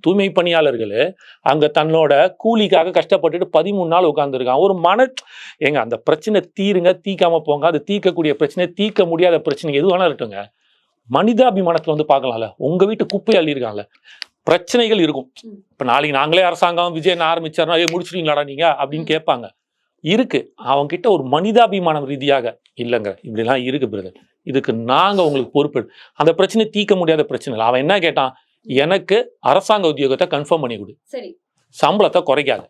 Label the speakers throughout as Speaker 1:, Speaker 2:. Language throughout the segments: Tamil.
Speaker 1: தூய்மை பணியாளர்கள் அங்க தன்னோட கூலிக்காக கஷ்டப்பட்டுட்டு 13 நாள் உட்கார்ந்துருக்கான். ஒரு ஏங்க அந்த பிரச்சனை தீருங்க, தீக்காம போங்க. அது தீர்க்கக்கூடிய பிரச்சனை, தீர்க்க முடியாத பிரச்சனை எது வேணாலும் இருக்கட்டுங்க. மனிதாபிமானத்துல வந்து பார்க்கலாம்ல. உங்க வீட்டு குப்பை அள்ளியிருக்காங்கல்ல. பிரச்சனைகள் இருக்கும். இப்ப நாளைக்கு நாங்களே அரசாங்கம் விஜயன் ஆரம்பிச்சாருன்னா முடிச்சிருவீங்களாடா நீங்க அப்படின்னு கேட்பாங்க. இருக்கு. அவங்க கிட்ட ஒரு மனிதாபிமானம் ரீதியாக இல்லைங்க இப்படிலாம் இருக்கு பிரதர். இதுக்கு நாங்க உங்களுக்கு பொறுப்பு. அந்த பிரச்சனை தீர்க்க முடியாத பிரச்சனை இல்லை. அவன் என்ன கேட்டான், எனக்கு அரசாங்க உத்தியோகத்தை கன்ஃபார்ம் பண்ணி கொடு, சம்பளத்தை குறைக்காத.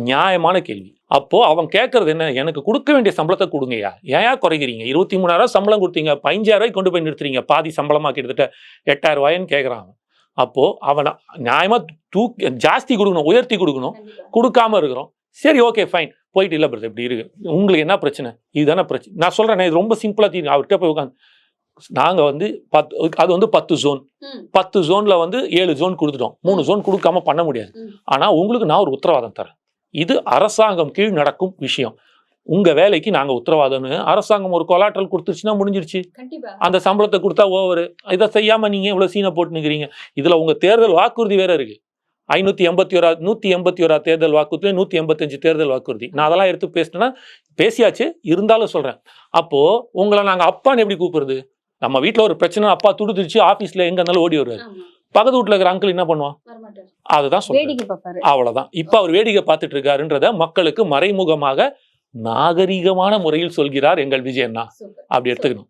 Speaker 1: நியாயமான கேள்வி. அப்போ அவன் கேட்கறது என்ன, எனக்கு கொடுக்க வேண்டிய சம்பளத்தை கொடுங்கய்யா, ஏன் குறைக்கிறீங்க? 23,000 சம்பளம் கொடுத்தீங்க, 15,000 கொண்டு போய் நிறுத்துறீங்க, பாதி சம்பளமா கிட்டத்தட்ட 8,000 கேட்கறான். அப்போ அவனை நியாயமா ஜாஸ்தி கொடுக்கணும், உயர்த்தி கொடுக்கணும். கொடுக்காம இருக்கிறோம். சரி, ஓகே, ஃபைன், போயிட்டு இல்லை பிரதர் இப்படி இருக்கு, உங்களுக்கு என்ன பிரச்சனை, இதுதானே பிரச்சனை. நான் சொல்றேன், இது ரொம்ப சிம்பிளா தீர்வு. அவர்கிட்ட போய் உட்காந்து நாங்க வந்து 10 ஜோன், 10 ஜோன்ல வந்து 7 ஜோன் கொடுத்துட்டோம், 3 ஜோன் கொடுக்காம பண்ண முடியாது. ஆனா உங்களுக்கு நான் ஒரு உத்தரவாதம் தரேன், இது அரசாங்கம் கீழ் நடக்கும் விஷயம், உங்க வேலைக்கு நாங்க உத்தரவாதம்னு அரசாங்கம் ஒரு கொலாட்ரல் கொடுத்துருச்சுன்னா முடிஞ்சிருச்சு. அந்த சம்பளத்தை கொடுத்தா ஓவர். இதை செய்யாம நீங்க இவ்வளவு சீனை போட்டு நிக்கிறீங்க. இதுல உங்க தேர்தல் வாக்குறுதி வேற இருக்கு. 181 தேர்தல் வாக்குறுதி, 185 தேர்தல் வாக்குறுதி. நான் அதெல்லாம் எடுத்து பேசினேன்னா பேசியாச்சு, இருந்தாலும் சொல்றேன். அப்போ உங்களை நாங்க அப்பான்னு எப்படி கூப்பிடுறது? நம்ம வீட்டுல ஒரு பிரச்சனை, அப்பா துடுத்துச்சு, ஆபீஸ்ல எங்க இருந்தாலும் ஓடி வருவாரு. பக்கத்து வீட்டுல இருக்கிற அங்கிள் என்ன பண்ணுவான்? அதுதான் சொல்றேன். அவ்வளவுதான். இப்ப அவர் வேடிக்கை பார்த்துட்டு இருக்காருன்றத மக்களுக்கு மறைமுகமாக நாகரீகமான முறையில் சொல்கிறார் எங்கள் விஜயண்ணா. அப்படி எடுத்துக்கணும்.